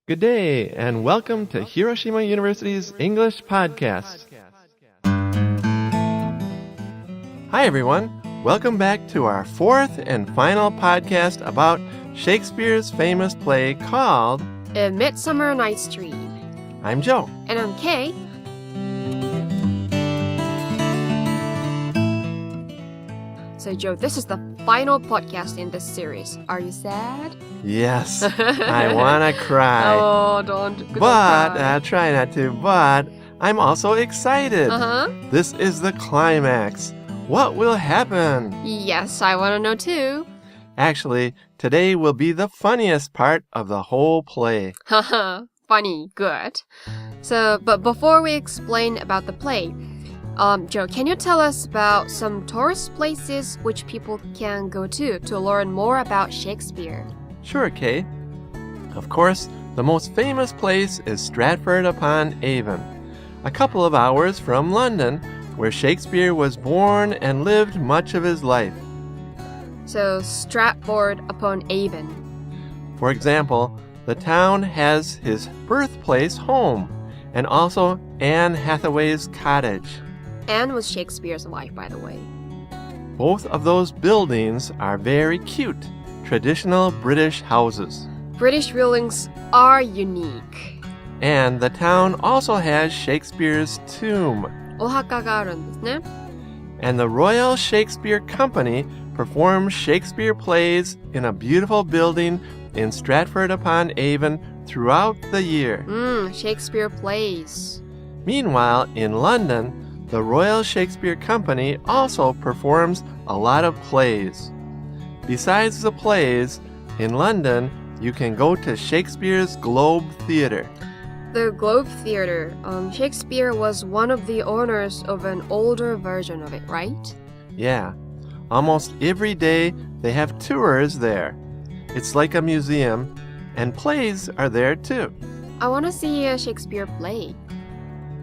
Good day, and welcome to Hiroshima University's English Podcast. Hi, everyone. Welcome back to our fourth and final podcast about Shakespeare's famous play called A Midsummer Night's Dream. I'm Joe. And I'm Kay. So, Joe, this is the final podcast in this series. Are you sad? Yes, I want to cry. Oh, don't But, cry. try not to, but I'm also excited. Uh-huh. This is the climax. What will happen? Yes, I want to know too. Actually, today will be the funniest part of the whole play. Haha, funny, good. So, but before we explain about the play, Joe, can you tell us about some tourist places which people can go to learn more about Shakespeare? Sure, Kay. Of course, the most famous place is Stratford-upon-Avon, a couple of hours from London, where Shakespeare was born and lived much of his life. So, Stratford-upon-Avon. For example, the town has his birthplace home, and also Anne Hathaway's cottage. Anne was Shakespeare's wife, by the way. Both of those buildings are very cute, traditional British houses. British buildings are unique. And the town also has Shakespeare's tomb. お墓があるんですね。And the Royal Shakespeare Company performs Shakespeare plays in a beautiful building in Stratford-upon-Avon throughout the year. Shakespeare plays. Meanwhile, in London, the Royal Shakespeare Company also performs a lot of plays. Besides the plays, in London, you can go to Shakespeare's Globe Theatre. The Globe Theatre. Shakespeare was one of the owners of an older version of it, right? Yeah, almost every day they have tours there. It's like a museum, and plays are there too. I want to see a Shakespeare play.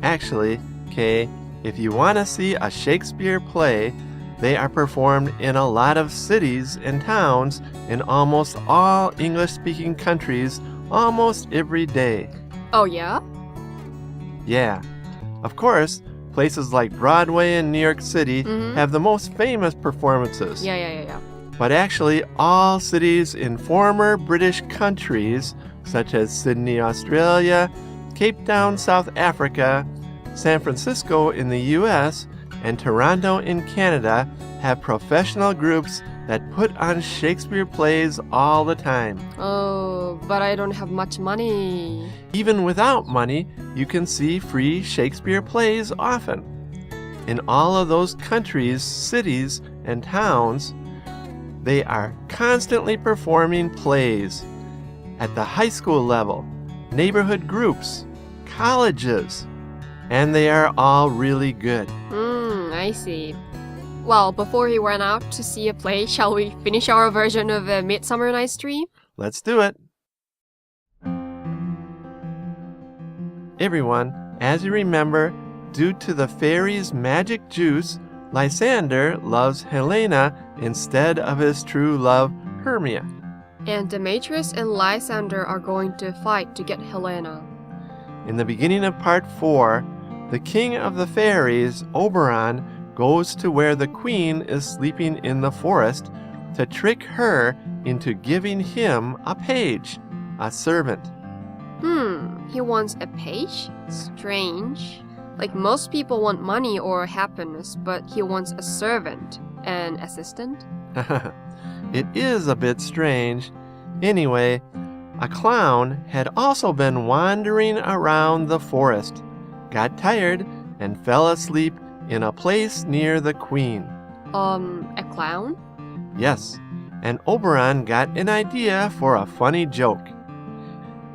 Actually, Kay, if you want to see a Shakespeare play, they are performed in a lot of cities and towns in almost all English-speaking countries almost every day. Oh, yeah? Yeah. Of course, places like Broadway in New York City have the most famous performances. Yeah. But actually, all cities in former British countries, such as Sydney, Australia, Cape Town, South Africa, San Francisco in the U.S., and Toronto in Canada, have professional groups that put on Shakespeare plays all the time. Oh, but I don't have much money. Even without money, you can see free Shakespeare plays often. In all of those countries, cities, and towns, they are constantly performing plays at the high school level, neighborhood groups, colleges, and they are all really good. I see. Well, before we run out to see a play, shall we finish our version of A Midsummer Night's Dream? Let's do it. Everyone, as you remember, due to the fairy's magic juice, Lysander loves Helena instead of his true love, Hermia. And Demetrius and Lysander are going to fight to get Helena. In the beginning of part 4, the king of the fairies, Oberon, goes to where the queen is sleeping in the forest to trick her into giving him a page, a servant. He wants a page? Strange. Like most people want money or happiness, but he wants a servant, an assistant. It is a bit strange. Anyway, a clown had also been wandering around the forest, got tired, and fell asleep in a place near the queen. A clown? Yes, and Oberon got an idea for a funny joke.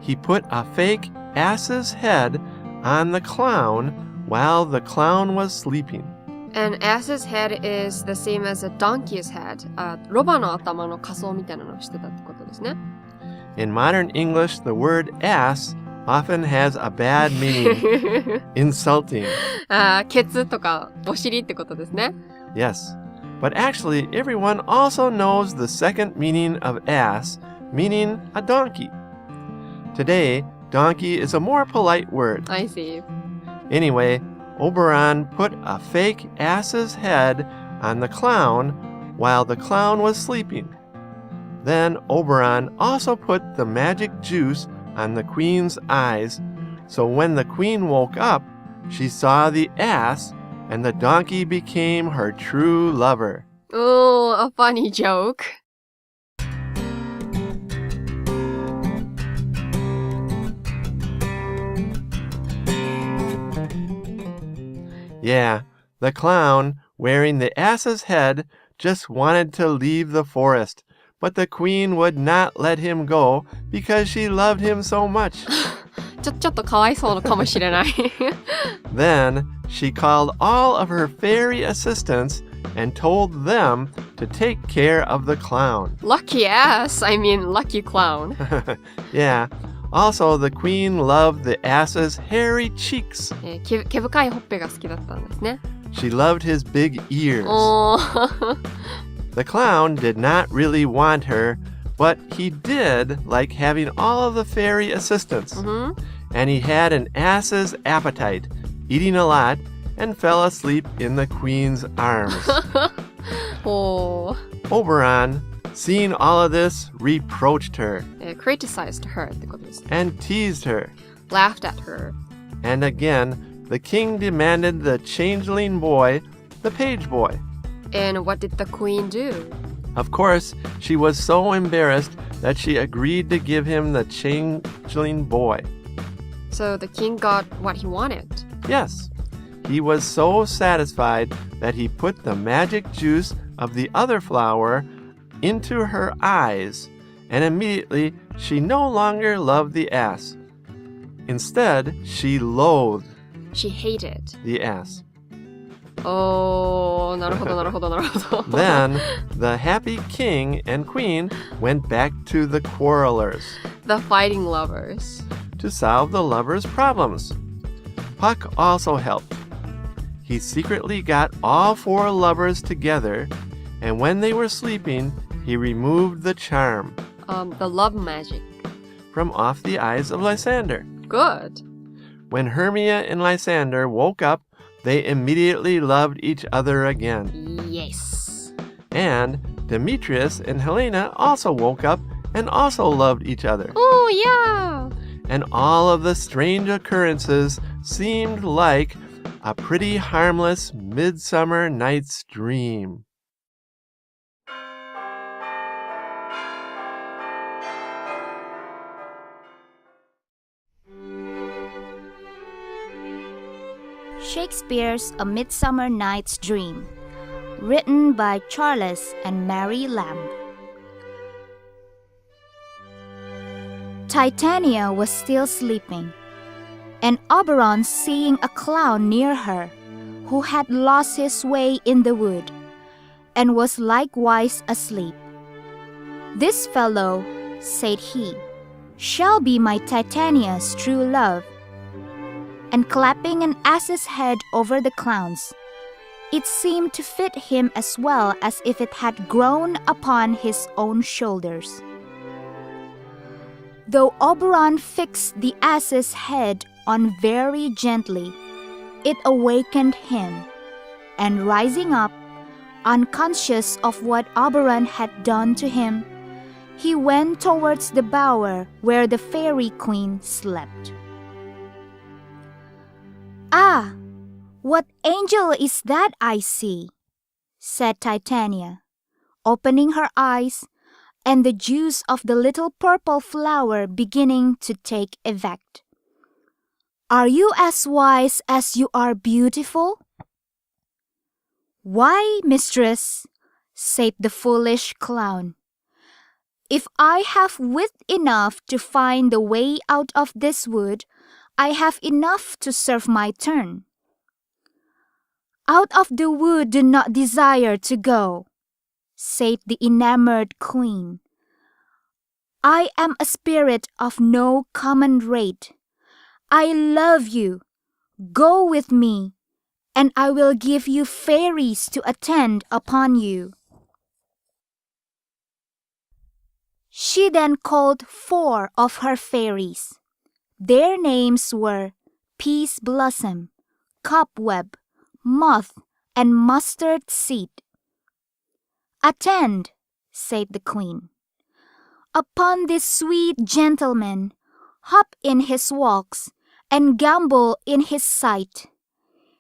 He put a fake ass's head on the clown while the clown was sleeping. An ass's head is the same as a donkey's head. ロバの頭の仮装みたいなのをしてたってことですね。In modern English, the word ass often has a bad meaning, insulting. ケツとかお尻ってことですね。Yes, but actually everyone also knows the second meaning of ass, meaning a donkey. Today, donkey is a more polite word. I see. Anyway, Oberon put a fake ass's head on the clown while the clown was sleeping. Then Oberon also put the magic juice on the queen's eyes, so when the queen woke up, she saw the ass, and the donkey became her true lover. Oh, a funny joke. Yeah, the clown, wearing the ass's head, just wanted to leave the forest, but the queen would not let him go because she loved him so much. ちょっとかわいそうかもしれない。Then she called all of her fairy assistants and told them to take care of the clown. Lucky ass, I mean lucky clown. Yeah. Also, the queen loved the ass's hairy cheeks. 毛深いほっぺが好きだったんですね。She loved his big ears. おー The clown did not really want her, but he did like having all of the fairy assistants. And he had an ass's appetite, eating a lot, and fell asleep in the queen's arms. おー Oberon, seeing all of this, reproached her criticized her ってことですね。 and teased her. Laughed at her. And again, the king demanded the changeling boy, the page boy. And what did the queen do? Of course, she was so embarrassed that she agreed to give him the changeling boy. So the king got what he wanted. Yes, he was so satisfied that he put the magic juice of the other flower into her eyes, and immediately she no longer loved the ass. Instead, she loathed She hated. the ass. おー、なるほどなるほどなるほど。Then, the happy king and queen went back to the quarrelers The fighting lovers. to solve the lovers' problems. Puck also helped. He secretly got all 4 lovers together, and when they were sleeping, he removed the charm The love magic. from off the eyes of Lysander. Good. When Hermia and Lysander woke up, they immediately loved each other again. Yes. And Demetrius and Helena also woke up and also loved each other. Oh, yeah. And all of the strange occurrences seemed like a pretty harmless midsummer night's dream. Shakespeare's A Midsummer Night's Dream, written by Charles and Mary Lamb. Titania was still sleeping, and Oberon, seeing a clown near her, who had lost his way in the wood, and was likewise asleep. "This fellow," said he, "shall be my Titania's true love." And clapping an ass's head over the clown's, it seemed to fit him as well as if it had grown upon his own shoulders. Though Oberon fixed the ass's head on very gently, it awakened him, and rising up, unconscious of what Oberon had done to him, he went towards the bower where the fairy queen slept. "Ah, what angel is that I see?" said Titania, opening her eyes, and the juice of the little purple flower beginning to take effect. "Are you as wise as you are beautiful?" "Why, mistress," said the foolish clown, "if I have wit enough to find the way out of this wood, I have enough to serve my turn." "Out of the wood do not desire to go," said the enamored queen. "I am a spirit of no common rate. I love you. Go with me, and I will give you fairies to attend upon you." She then called 4 of her fairies. Their names were Peace Blossom, Cobweb, Moth, and Mustard Seed. "Attend," said the queen, "upon this sweet gentleman, hop in his walks, and gambol in his sight.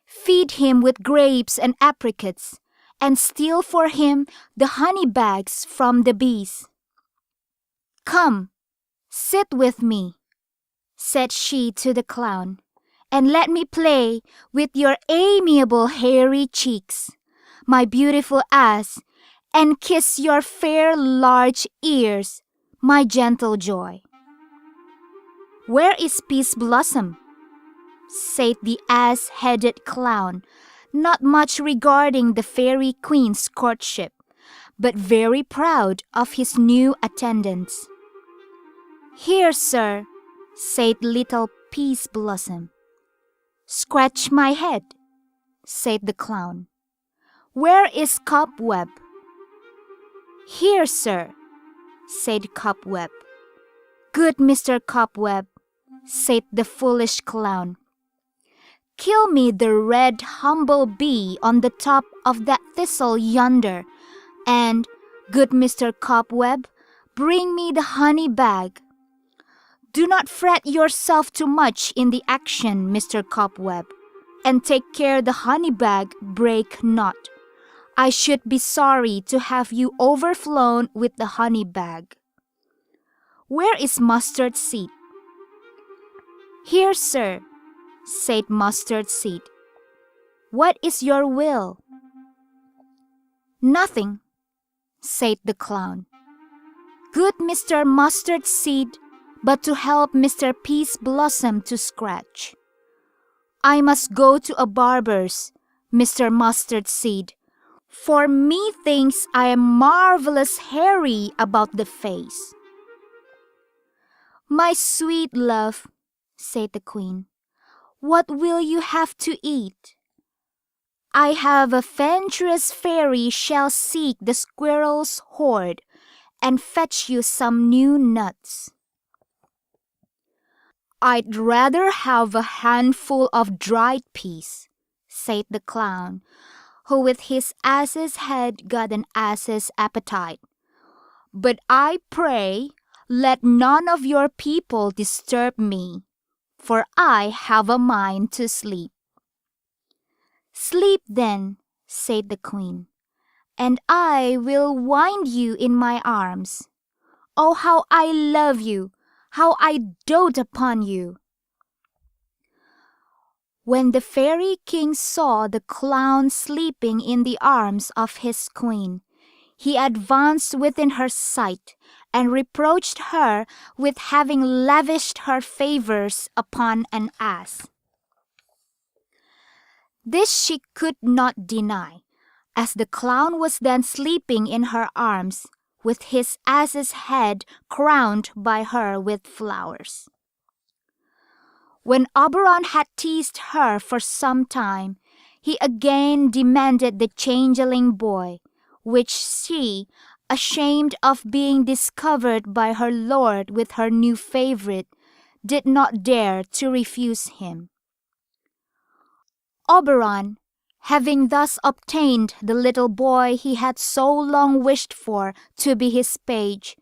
Feed him with grapes and apricots, and steal for him the honey bags from the bees. Come, sit with me," said she to the clown, "and let me play with your amiable hairy cheeks, my beautiful ass, and kiss your fair large ears, my gentle joy." "Where is Peace Blossom?" said the ass-headed clown, not much regarding the fairy queen's courtship, but very proud of his new attendants. "Here, sir," said little Peace Blossom. "Scratch my head," said the clown. "Where is Cobweb?" "Here, sir," said Cobweb. "Good Mr. Cobweb," said the foolish clown, "kill me the red humble bee on the top of that thistle yonder, and, good Mr. Cobweb, bring me the honey bag. Do not fret yourself too much in the action, Mr. Cobweb, and take care the honey bag break not. I should be sorry to have you overflown with the honey bag." "Where is Mustard Seed?" "Here, sir," said Mustard Seed. "What is your will?" "Nothing," said the clown. "Good Mr. Mustard Seed, but to help Mr. Peace Blossom to scratch. I must go to a barber's, Mr. Mustard Seed, for methinks I am marvelous hairy about the face." "My sweet love," said the queen, "what will you have to eat?" "I have a venturous fairy shall seek the squirrel's hoard, and fetch you some new nuts." "I'd rather have a handful of dried peas," said the clown, who with his ass's head got an ass's appetite. "But I pray, let none of your people disturb me, for I have a mind to sleep." "Sleep then," said the queen, "and I will wind you in my arms. Oh, how I love you! How I dote upon you!" When the fairy king saw the clown sleeping in the arms of his queen, he advanced within her sight and reproached her with having lavished her favors upon an ass. This she could not deny, as the clown was then sleeping in her arms, with his ass's head crowned by her with flowers. When Oberon had teased her for some time, he again demanded the changeling boy, which she, ashamed of being discovered by her lord with her new favorite, did not dare to refuse him. Oberon, having thus obtained the little boy he had so long wished for to be his page,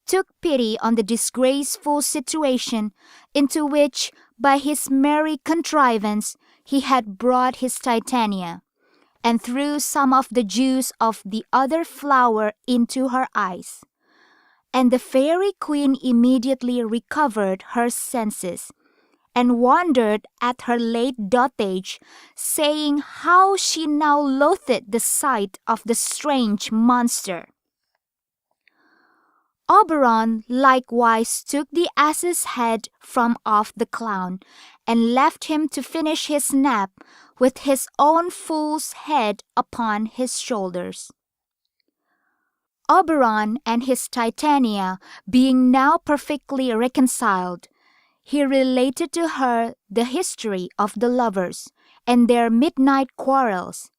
took pity on the disgraceful situation into which, by his merry contrivance, he had brought his Titania, and threw some of the juice of the other flower into her eyes. And the fairy queen immediately recovered her senses, and wondered at her late dotage, saying how she now loathed the sight of the strange monster. Oberon likewise took the ass's head from off the clown, and left him to finish his nap with his own fool's head upon his shoulders. Oberon and his Titania being now perfectly reconciled, he related to her the history of the lovers and their midnight quarrels,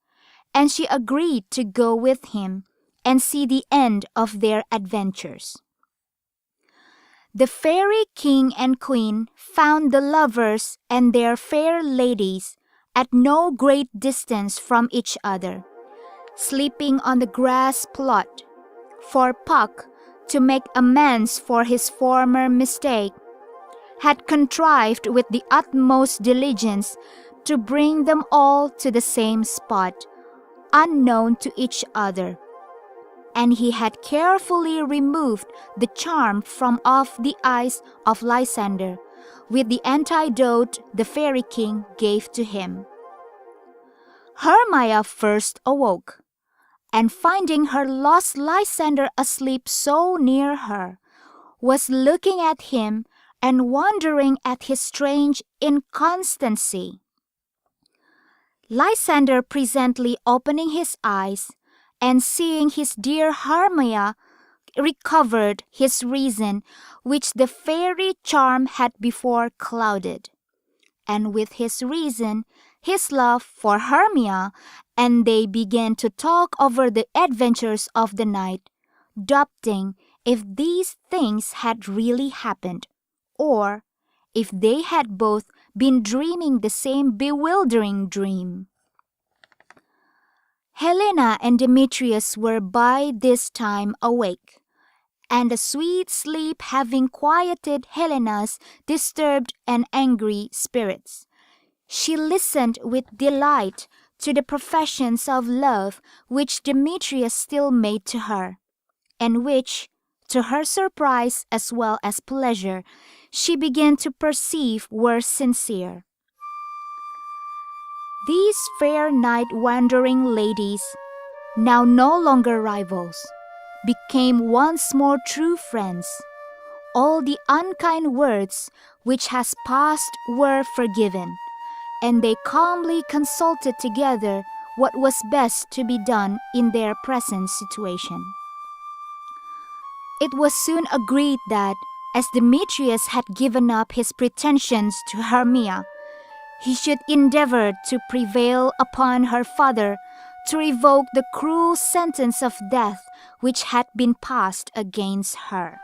and she agreed to go with him and see the end of their adventures. The fairy king and queen found the lovers and their fair ladies at no great distance from each other, sleeping on the grass plot. For Puck, to make amends for his former mistake, had contrived with the utmost diligence to bring them all to the same spot, unknown to each other. And he had carefully removed the charm from off the eyes of Lysander, with the antidote the fairy king gave to him. Hermia first awoke, and finding her lost Lysander asleep so near her, was looking at him and wondering at his strange inconstancy. Lysander presently opening his eyes, and seeing his dear Hermia, recovered his reason, which the fairy charm had before clouded. And with his reason, his love for Hermia, and they began to talk over the adventures of the night, doubting if these things had really happened, or if they had both been dreaming the same bewildering dream. Helena and Demetrius were by this time awake, and a sweet sleep having quieted Helena's disturbed and angry spirits, she listened with delight to the professions of love which Demetrius still made to her, and which, to her surprise as well as pleasure, she began to perceive were sincere. These fair night-wandering ladies, now no longer rivals, became once more true friends. All the unkind words which has passed were forgiven, and they calmly consulted together what was best to be done in their present situation. It was soon agreed that, as Demetrius had given up his pretensions to Hermia, he should endeavor to prevail upon her father to revoke the cruel sentence of death which had been passed against her.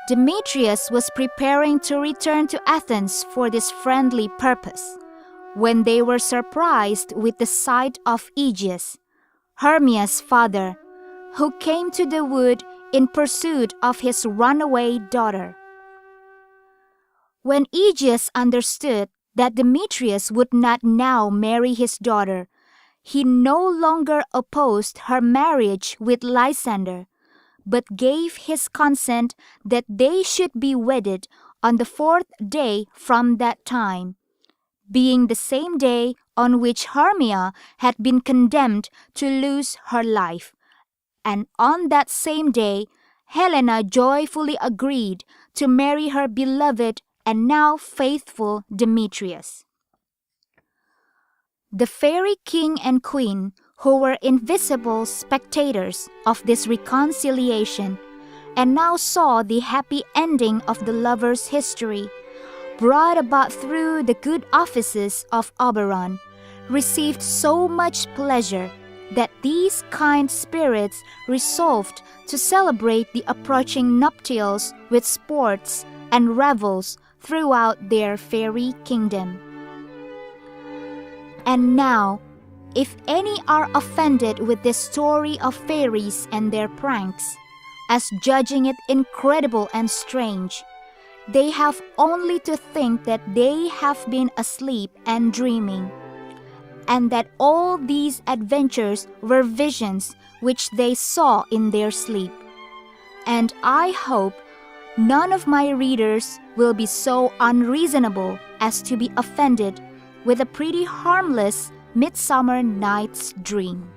Demetrius was preparing to return to Athens for this friendly purpose, when they were surprised with the sight of Aegeus, Hermia's father, who came to the wood in pursuit of his runaway daughter. When Aegeus understood that Demetrius would not now marry his daughter, he no longer opposed her marriage with Lysander, but gave his consent that they should be wedded on the 4th day from that time, being the same day on which Hermia had been condemned to lose her life. And on that same day, Helena joyfully agreed to marry her beloved and now faithful Demetrius. The fairy king and queen, who were invisible spectators of this reconciliation, and now saw the happy ending of the lovers' history, brought about through the good offices of Oberon, received so much pleasure that these kind spirits resolved to celebrate the approaching nuptials with sports and revels throughout their fairy kingdom. And now, if any are offended with this story of fairies and their pranks, as judging it incredible and strange, they have only to think that they have been asleep and dreaming, and that all these adventures were visions which they saw in their sleep. And I hope none of my readers will be so unreasonable as to be offended with a pretty harmless Midsummer Night's Dream.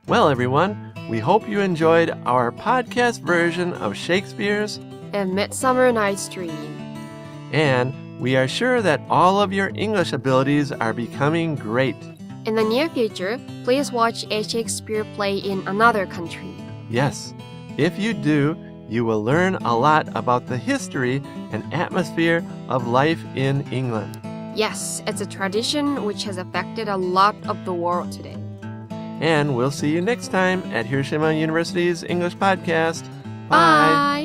Well, everyone, we hope you enjoyed our podcast version of Shakespeare's A Midsummer Night's Dream. And we are sure that all of your English abilities are becoming great. In the near future, please watch a Shakespeare play in another country. Yes, if you do, you will learn a lot about the history and atmosphere of life in England. Yes, it's a tradition which has affected a lot of the world today. And we'll see you next time at Hiroshima University's English Podcast. Bye!